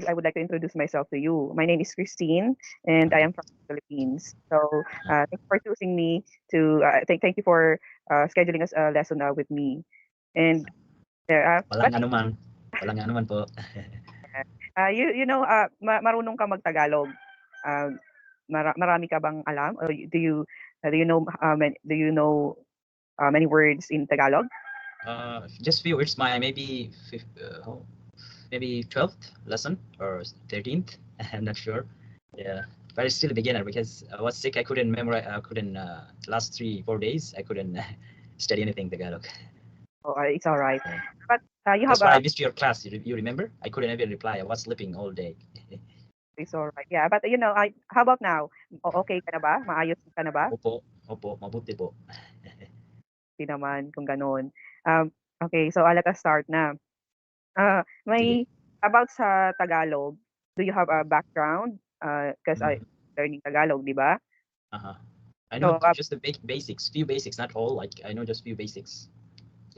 I would like to introduce myself to you. My name is Christine, and I am from the Philippines. So thank you for choosing me to. Thank you for scheduling us a lesson with me. And but Walang anuman. Walang anuman po. marunong ka mag-Tagalog. Marami ka bang alam? Or do you know many words in Tagalog? Just few words. Maybe 12th lesson or 13th. I'm not sure. Yeah, but it's still a beginner because I was sick. I couldn't memorize. I couldn't last 3-4 days. I couldn't study anything Tagalog. Oh, it's all right. Yeah. But you That's have why I missed your class. You remember? I couldn't even reply. I was sleeping all day. It's all right. Yeah, but how about now? Okay ka na ba? Maayos ka na ba? Opo, mabuti po. Hindi naman kung gano'n. Okay, so let us start na. May Sige. about sa Tagalog, do you have a background? Because I learning Tagalog, di ba? I know So, just the basics, few basics, not all. Like I know just few basics,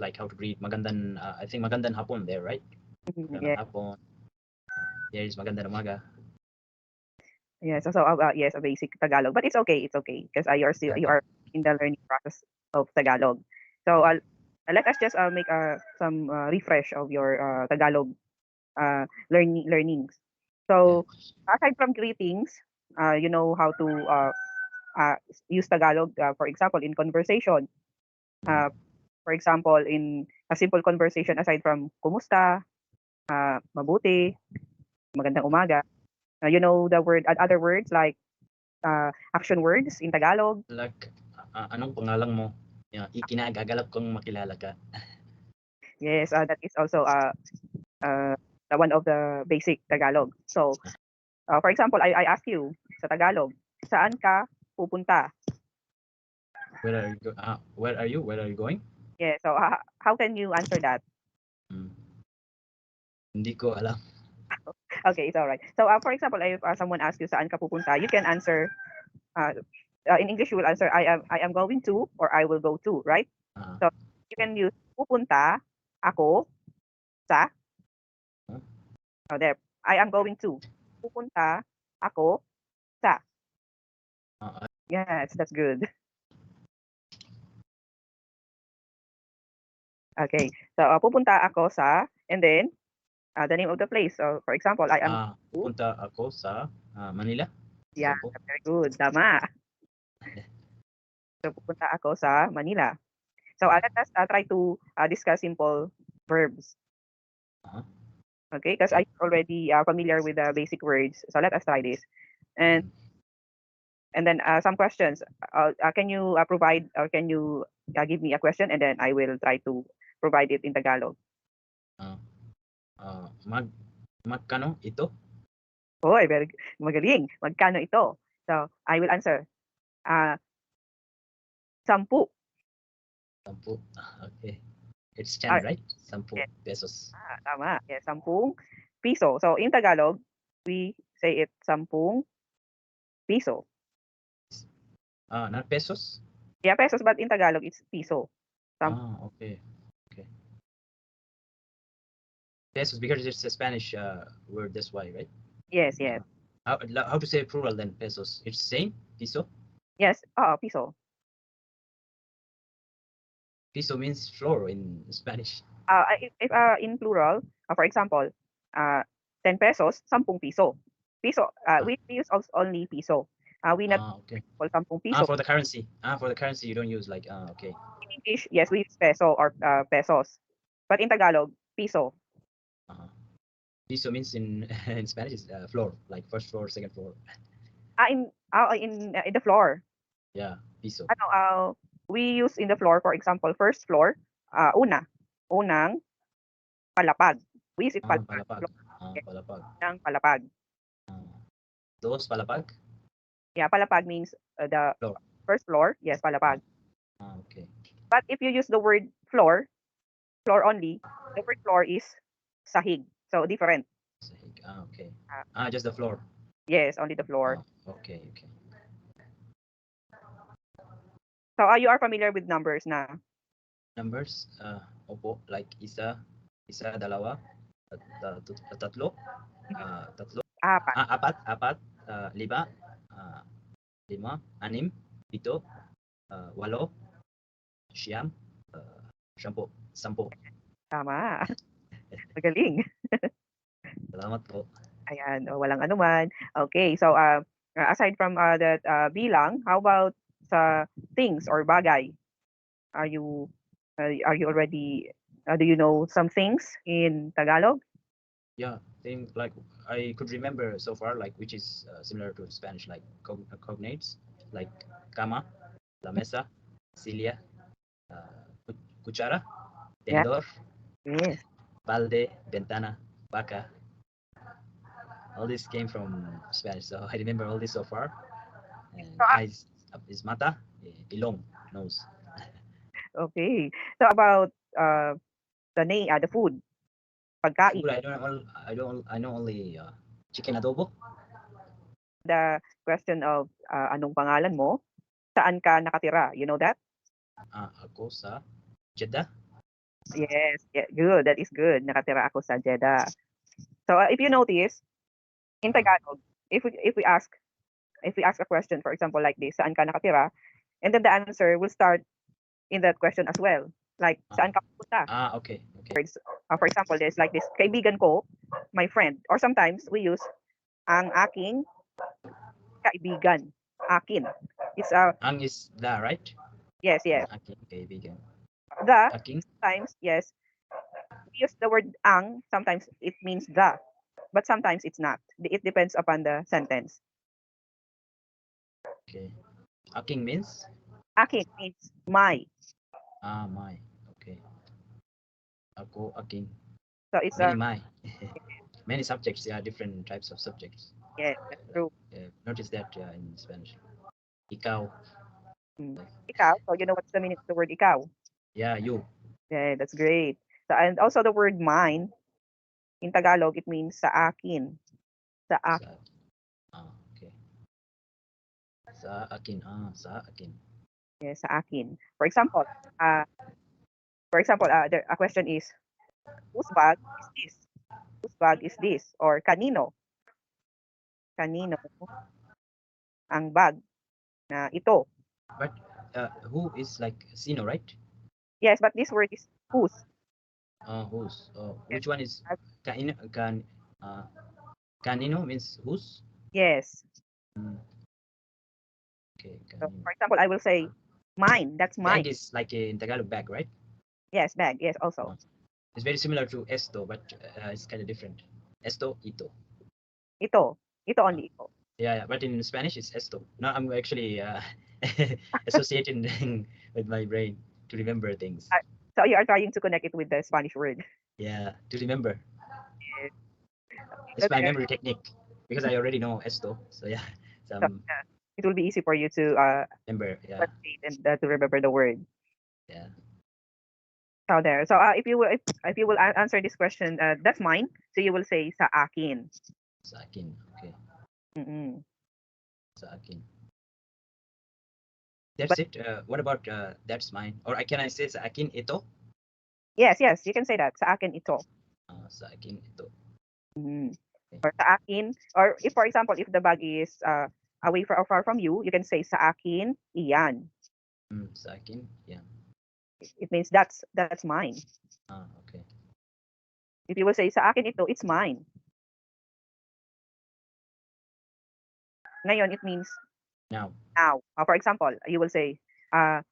like how to read magandang. I think magandang hapon there, right? Magandang yeah, hapon. There is magandang umaga. yes. So, yes, a basic Tagalog, but it's okay. It's okay because you are in the learning process of Tagalog. So, let us just make some refresh of your Tagalog learnings. So, aside from greetings, you know how to use Tagalog, for example, in conversation. For example, in a simple conversation, aside from kumusta, mabuti, magandang umaga. You know the other words like action words in Tagalog. Like anong pangalan mo? Ikinagagalap kong makilala ka. Yes, that is also the one of the basic Tagalog. So, for example, I ask you sa Tagalog, saan ka pupunta? Where are you? Where are you? Where are you going? Yeah, so how can you answer that? Hindi ko alam. Okay, it's all right. So, for example, if someone asks you saan ka pupunta, you can answer in English you will answer I am going to or I will go to, right? So, you can use pupunta ako sa. Oh, there. I am going to. Pupunta ako sa. Yes, that's good. Okay. So, pupunta ako sa, and then the name of the place. So, for example, I am pupunta ako sa Manila. Yeah, very good. Tama. So, pupunta ako sa Manila. So, let us try to discuss simple verbs. Okay, because I'm already familiar with the basic words. So, let us try this. And then some questions. Can you provide or can you give me a question and then I will try to provide it in Tagalog. Magkano ito? Hoy, very magaling. Magkano ito? So, I will answer. 10. 10. Okay. It's 10, right? 10 pesos. Tama. Yes, 10 piso. So, in Tagalog, we say it 10 piso. Not pesos? Yeah, pesos, but in Tagalog, it's piso. Okay. Pesos, because it's a Spanish word, that's why, right? Yes. How to say plural then, pesos? It's same, piso? Yes, piso. Piso means floor in Spanish. If in plural, for example, 10 pesos, 10 piso. Piso, we use only piso. We not Okay. 10 piso. For the currency. For the currency, you don't use like, okay. In English, yes, we use peso or pesos. But in Tagalog, piso. Piso means in Spanish is floor, like first floor, second floor. In the floor. Yeah, piso. We use in the floor, for example, first floor, unang palapag. We use it palapag. Palapag. Unang palapag. Dos palapag? Yeah, palapag means the floor. First floor. Yes, palapag. Okay. But if you use the word floor only, the word floor is sahig. So different. Sahig. Okay. Just the floor. Yes, only the floor. Okay. So you are familiar with numbers na? Numbers? Opo, like isa, dalawa, tatlo. tatlo, Apat. apat, lima, lima, anim, pito, walo, siyam, sampo, sampo. Tama. Magaling. Salamat po. Ayan, walang anuman. Okay, so aside from that bilang, how about sa things or bagay? Are you already do you know some things in Tagalog? Yeah, thing like I could remember so far, like which is similar to Spanish, like cognates, like cama, la mesa, silla, cuchara, Yeah. tenedor, Yes. balde, ventana, vaca. All this came from Spanish, so I remember all this so far. And So, eyes is mata, ilong, nose. okay. So about the food, pagkain. Food, I know only chicken adobo. The question of anong pangalan mo? Saan ka nakatira? You know that? Ako sa Jeddah. Yes. Yeah, good. That is good. Nakatira ako sa Jeddah. So if you notice in Uh, Tagalog, if we ask a question, for example, like this, saan ka nakatira? And then the answer will start in that question as well. Like, saan ka pupunta? okay, okay. Words. For example, there's like this, kaibigan ko, my friend. Or sometimes we use ang aking kaibigan. Akin. It's Ang is the, right? yes, yes. Aking kaibigan. The, Aking, sometimes, yes. We use the word ang, sometimes it means the. But sometimes it's not. It depends upon the sentence. okay. Aking means? Aking means my. My. Okay. Ako, aking. So it's Many my. Many subjects, yeah, different types of subjects. yes, that's true. Notice that in Spanish. Ikaw. Mm. Ikaw, so you know what's the meaning of the word ikaw? Yeah, you. Yeah, that's great. So, and also the word mine in Tagalog, it means sa akin. Sa Sa, akin. okay. Sa akin. Sa akin. Yeah, sa akin. A question is, whose bag is this? Whose bag is this? Or kanino? Kanino ang bag na ito? But who is like sino, right? Yes, but this word is whose. Whose? Yes. Which one is uh, kanino means whose? Yes. Mm, okay, So, kanino. for example, I will say mine. That's mine. Bag is like in Tagalog bag, right? Yes, bag. Yes, also. It's very similar to esto, but it's kind of different. Esto, ito. Ito. Ito only ito. Yeah, but in Spanish it's esto. No, I'm actually associating with my brain to remember things. So you are trying to connect it with the Spanish word. Yeah, to remember. Yes. It's my memory technique because I already know esto. So yeah, so So, it will be easy for you to remember. Yeah, translate and to remember the word. yeah. So there. So if you will answer this question, that's mine. So you will say sa akin. Sa akin. Okay, Mm-mm. sa akin. That's But it. What about that's mine? Or can I say sa akin ito? yes, you can say that. Sa akin ito. Sa akin ito. Mm. Okay. Or sa akin. Or if, for example, if the bag is away or far from you, you can say sa akin iyan. Sa akin, yeah. It means that's mine. Okay. If you will say sa akin ito, it's mine. Ngayon, it means Now. now. For example, you will say, I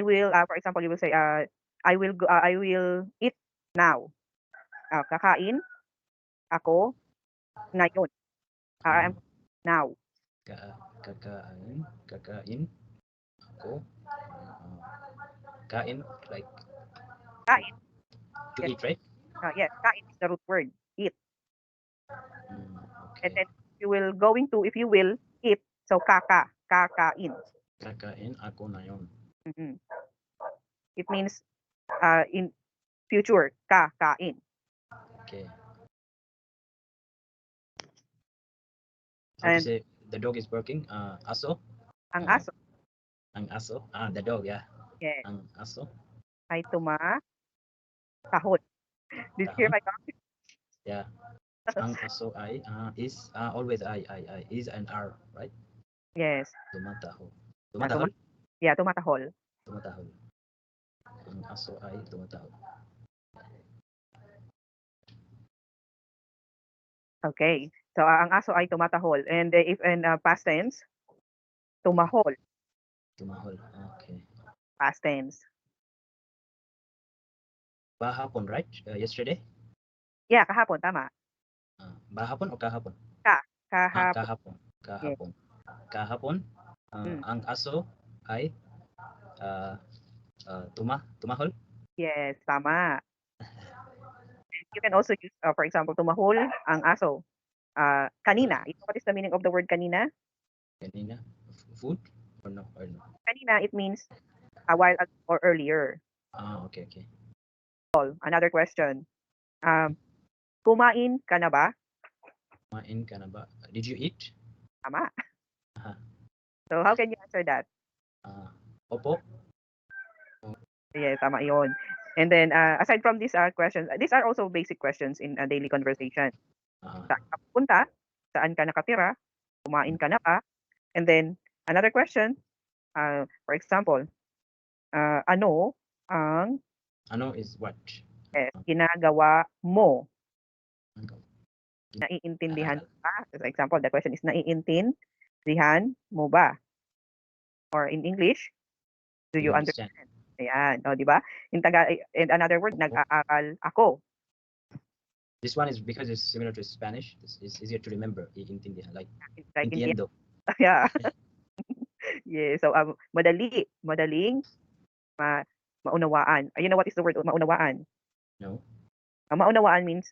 will, for example, you will say, I will eat now. Kakain ako ngayon. I'm now. Kakain ako. Kain, like Kain. to Yes, eat, right? yes. Kain is the root word. Eat. And Okay. then if you will eat, so kakain. Kakain ako na yun. Mhm. It means in future, kakain. Okay. How to And say the dog is barking? Aso? ang Uh, aso, ang aso? The dog, yeah. yes, Ang aso? ay tumatahod. Did you hear Tahon? my dog? Yeah. Ang aso ay is always I is and are, right? Yes. Tumataho. Ah, Tumatahol? yeah, tumatahol. Tumatahol. Ang aso ay tumatahol. Okay. So, ang aso ay tumatahol. And if in past tense, tumahol. Tumahol. Okay. Past tense. Bahapon, right? Yesterday? Yeah, kahapon, tama. Bahapon o kahapon? Kahapon. Kahapon. Yes. Kahapon. Kahapon, ang aso ay tumahol. Yes, tama. You can also use, for example, tumahol ang aso. Kanina. You know what is the meaning of the word kanina? Kanina. Food? Or no? Or no? Kanina, it means a while ago or earlier. Okay, okay. Another question. Kumain ka na ba? Kumain ka na ba? Did you eat? Tama. Aha. So, how can you answer that? Opo. Yeah, tama yun. And then, aside from these questions, these are also basic questions in a daily conversation. Saan ka pupunta? Saan ka nakatira? Kumain ka na ba? And then, another question, for example, ano ang Ano is what? ginagawa mo? Naiintindihan mo ba? For example, the question is, naiintindihan mo ba? Or in English, do you understand? Ayan, o, di ba? In another word, nag-aaral ako. This one is because it's similar to Spanish. It's easier to remember. Iintindihan, like India. entiendo. Yeah. Yeah. So, madaling maunawaan. You know what is the word maunawaan? No? Maunawaan means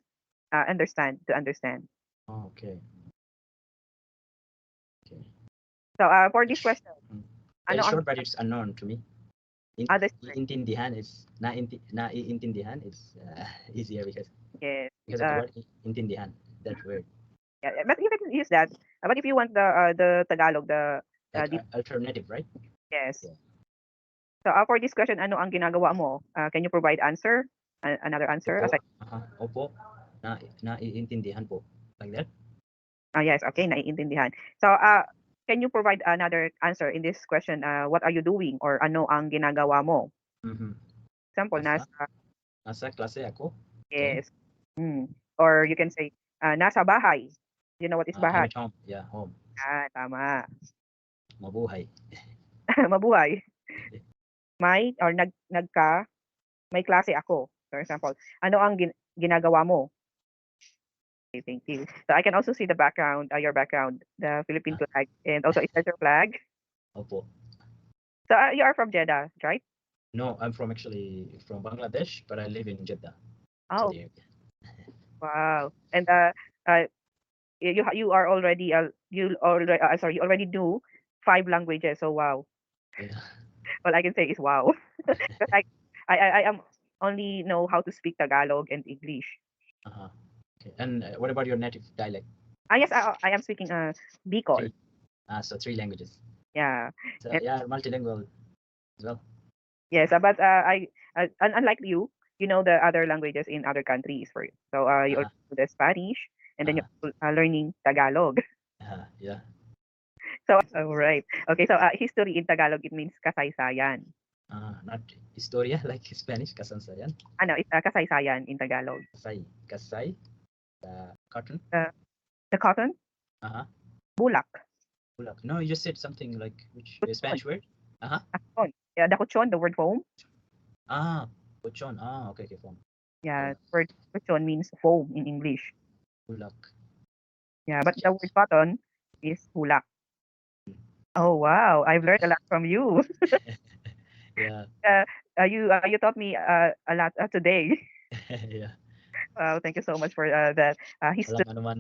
understand, to understand. Okay. So, for this question, It's short, but it's unknown to me. Intindihan is naiintindihan is easier because yes. of the word intindihan, that word. Yeah, but you can use that. But if you want the Tagalog, Alternative, right? yes. Yeah. So, for this question, ano ang ginagawa mo? Can you provide answer? Another answer? Opo. Naiintindihan po. Like that? Yes, okay, naiintindihan. So, can you provide another answer in this question? What are you doing or ano ang ginagawa mo? Example, nasa klase ako. Yes. Or you can say, nasa bahay. You know what is bahay? I'm at home. Yeah, home. Tama. Mabuhay. Mabuhay. May klase ako. For example, ano ang ginagawa mo? Okay, thank you. So I can also see the background, your background, the Philippine flag, and also is that your flag? Opo. So you are from Jeddah, right? No, I'm from Bangladesh, but I live in Jeddah. Oh. Wow. And you are already you already do 5 languages. So wow. Yeah. All I can say is wow. Because I am only know how to speak Tagalog and English. Okay. And what about your native dialect? Yes, I am speaking Bicol. So 3 languages. Yeah. So yeah, multilingual as well. Yes, but unlike you, you know the other languages in other countries. So you also do the Spanish, and then you're learning Tagalog. Yeah. So, right. Okay, so history in Tagalog, it means kasaysayan. Not historia like Spanish, kasaysayan. Ano, it's kasaysayan in Tagalog. Kasay, the cotton. The cotton? Bulak. Bulak. No, you just said something like which Spanish word? Yeah, the kuchon, the word foam. Kuchon. Okay, foam. Yeah, the word kuchon means foam in English. Bulak. Yeah, but the word cotton is bulak. Oh wow, I've learned a lot from you. Yeah. You taught me a lot today. Yeah. Wow, thank you so much for that history. Walang anuman.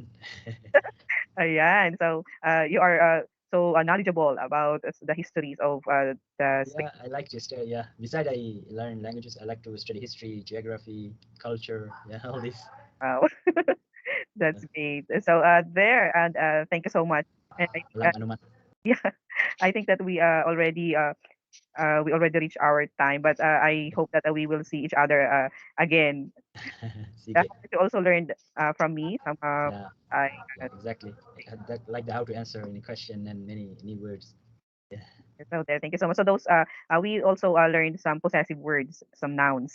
Ayan, so you are so knowledgeable about the histories of the Yeah, I like to study. Yeah, besides I learn languages, I like to study history, geography, culture. Yeah, all this. Wow, that's great. So there, and thank you so much. And Walang anuman. yeah, I think that we already we already reached our time, but I hope that we will see each other again. Sige. You also learned from me. Yeah, I yeah, exactly. Like how to answer any question and many words. Yeah, so there. Thank you so much. So those we also learned some possessive words, some nouns.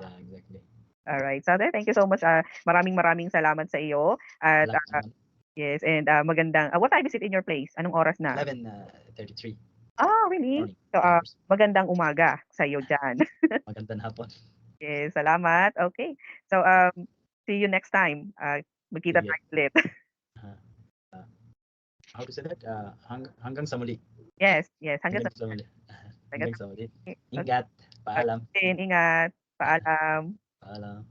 yeah, exactly. All right. So there, thank you so much. Maraming salamat sa iyo. At Salamat naman. yes, and magandang what time is it in your place? Anong oras na? 11:33 Oh, really? morning. So Yeah, hours. magandang umaga sa iyo diyan. Magandang hapon. Yes, salamat. Okay. So see you next time. Magkita Sige. tayo ulit. Uh, uh, how to say that? Hanggang sa muli. Yes, yes. Hanggang sa Hanggang sa muli. hanggang Hanggang sa sa muli. okay. Ingat. Paalam. Ingat. Paalam. Paalam.